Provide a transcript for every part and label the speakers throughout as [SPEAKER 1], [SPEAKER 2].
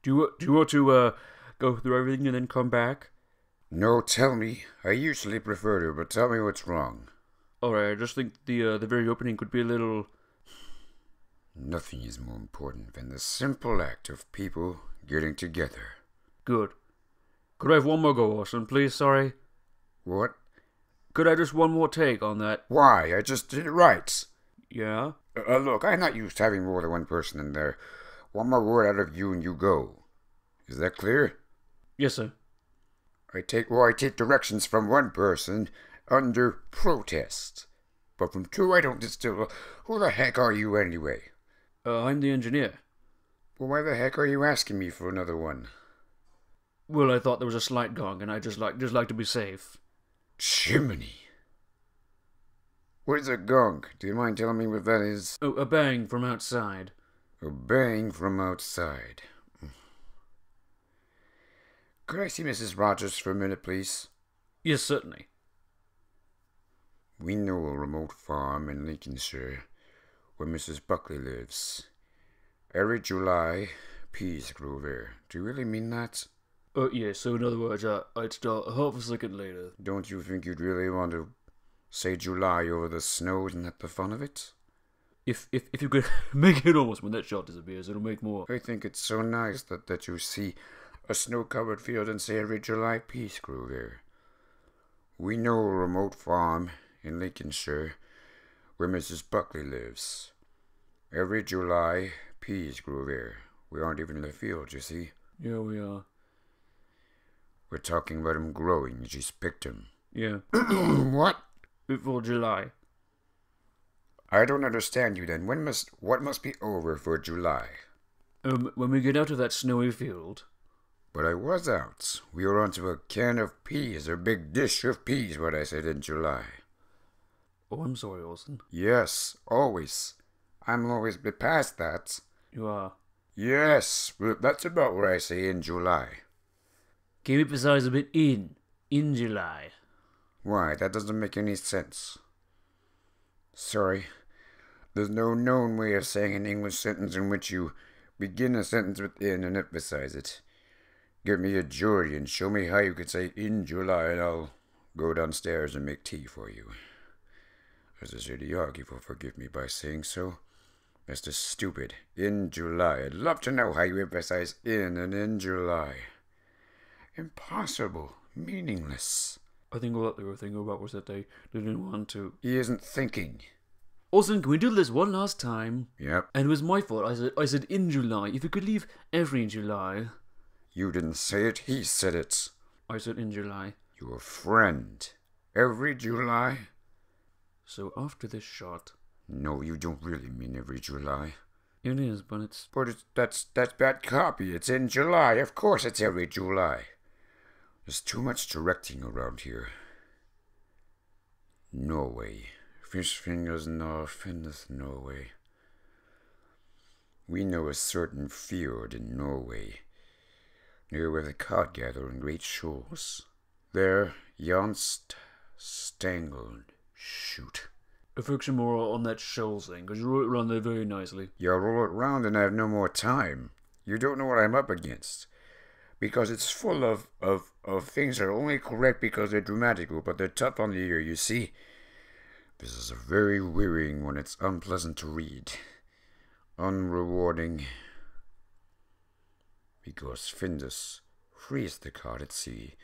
[SPEAKER 1] Do you want to go through everything and then come back?
[SPEAKER 2] No, tell me. I usually prefer to, but tell me what's wrong.
[SPEAKER 1] Alright, I just think the very opening could be a little...
[SPEAKER 2] Nothing is more important than the simple act of people getting together.
[SPEAKER 1] Good. Could I have one more go, Orson, please? Sorry.
[SPEAKER 2] What?
[SPEAKER 1] Could I just one more take on that?
[SPEAKER 2] Why? I just did it right.
[SPEAKER 1] Yeah?
[SPEAKER 2] Look, I'm not used to having more than one person in there. One more word out of you and you go. Is that clear?
[SPEAKER 1] Yes, sir.
[SPEAKER 2] I take directions from one person under protest. But from two I don't distill. Who the heck are you anyway?
[SPEAKER 1] I'm the engineer.
[SPEAKER 2] Well, why the heck are you asking me for another one?
[SPEAKER 1] Well, I thought there was a slight gong, and I just like to be safe.
[SPEAKER 2] Chimney. What is a gong? Do you mind telling me what that is?
[SPEAKER 1] Oh, a bang from outside.
[SPEAKER 2] A bang from outside. Could I see Mrs. Rogers for a minute, please?
[SPEAKER 1] Yes, certainly.
[SPEAKER 2] We know a remote farm in Lincolnshire where Mrs. Buckley lives. Every July, peas grow there. Do you really mean that?
[SPEAKER 1] Yeah, so in other words, I'd start half a second later.
[SPEAKER 2] Don't you think you'd really want to say July over the snow? Isn't that the fun of it?
[SPEAKER 1] If you could make it almost when that shot disappears, it'll make more.
[SPEAKER 2] I think it's so nice that you see a snow-covered field and say every July peas grow there. We know a remote farm in Lincolnshire where Mrs. Buckley lives. Every July, peas grow there. We aren't even in the field, you see.
[SPEAKER 1] Yeah, we are.
[SPEAKER 2] We're talking about 'em growing. You just picked 'em.
[SPEAKER 1] Yeah.
[SPEAKER 2] What?
[SPEAKER 1] Before July.
[SPEAKER 2] I don't understand you then. What must be over for July?
[SPEAKER 1] When we get out of that snowy field.
[SPEAKER 2] But I was out. We were onto a can of peas, or big dish of peas, what I said in July.
[SPEAKER 1] Oh, I'm sorry, Orson.
[SPEAKER 2] Yes, always. I'm always be past that.
[SPEAKER 1] You are.
[SPEAKER 2] Yes, but that's about where I say in July.
[SPEAKER 1] Can you emphasize a bit in July?
[SPEAKER 2] Why, that doesn't make any sense. Sorry. There's no known way of saying an English sentence in which you begin a sentence with in and emphasize it. Give me a jury and show me how you could say in July and I'll go downstairs and make tea for you. As I said, the arguer will forgive me by saying so. That's just stupid. In July. I'd love to know how you emphasize in and in July. Impossible. Meaningless.
[SPEAKER 1] I think all that they were thinking about was that they didn't want to...
[SPEAKER 2] He isn't thinking.
[SPEAKER 1] Orson, can we do this one last time?
[SPEAKER 2] Yep.
[SPEAKER 1] And it was my fault. I said in July. If you could leave every July...
[SPEAKER 2] You didn't say it, he said it.
[SPEAKER 1] I said in July.
[SPEAKER 2] Your friend. Every July?
[SPEAKER 1] So after this shot...
[SPEAKER 2] No, you don't really mean every July.
[SPEAKER 1] It is, but it's...
[SPEAKER 2] But that's bad copy. It's in July. Of course it's every July. There's too much directing around here. Norway. Fish fingers north, Findus, Norway. We know a certain fjord in Norway, near where the cod gather in great shoals. There, Jonst Stangled shoot.
[SPEAKER 1] A friction more on that shoals thing, because you wrote it around there very nicely.
[SPEAKER 2] You roll it round and I have no more time. You don't know what I'm up against. Because it's full of things that are only correct because they're dramatical, but they're tough on the ear, you see. This is a very wearying one. It's unpleasant to read. Unrewarding. Because Findus frees the cod at sea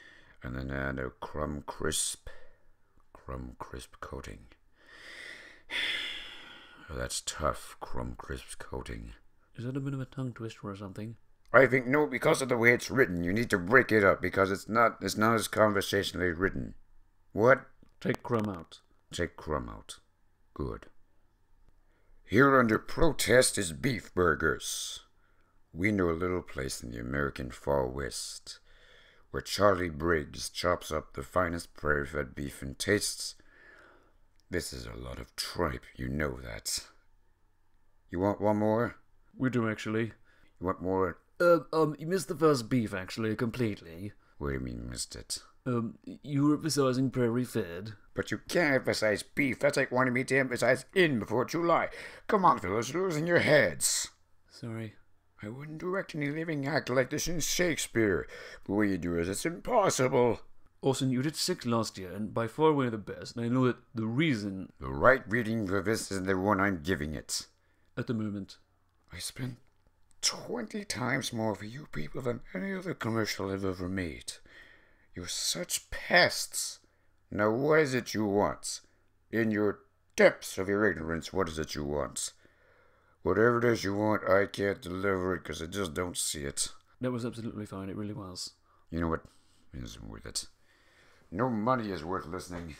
[SPEAKER 2] and then add a crumb crisp coating. Oh, that's tough, crumb crisp coating.
[SPEAKER 1] Is that a bit of a tongue twister or something?
[SPEAKER 2] I think no, because of the way it's written. You need to break it up because it's not as conversationally written. What?
[SPEAKER 1] Take crumb out.
[SPEAKER 2] Take crumb out. Good. Here under protest is beef burgers. We know a little place in the American Far West where Charlie Briggs chops up the finest prairie-fed beef and tastes. This is a lot of tripe, you know that. You want one more?
[SPEAKER 1] We do, actually.
[SPEAKER 2] You want more?
[SPEAKER 1] You missed the first beef, actually, completely.
[SPEAKER 2] What do you mean, missed it?
[SPEAKER 1] You were emphasizing prairie fed.
[SPEAKER 2] But you can't emphasize beef. That's like wanting me to emphasize in before July. Come on, fellas, you're losing your heads.
[SPEAKER 1] Sorry.
[SPEAKER 2] I wouldn't direct any living act like this in Shakespeare. The way you do it, it's impossible.
[SPEAKER 1] Orson, you did 6 last year, and by far one of the best, and I know that the reason...
[SPEAKER 2] The right reading for this is the one I'm giving it.
[SPEAKER 1] At the moment.
[SPEAKER 2] I spent 20 times more for you people than any other commercial I've ever made. You're such pests. Now what is it you want? In your depths of your ignorance, what is it you want? Whatever it is you want, I can't deliver it because I just don't see it.
[SPEAKER 1] That was absolutely fine, it really was.
[SPEAKER 2] You know what? It isn't worth it. No money is worth listening.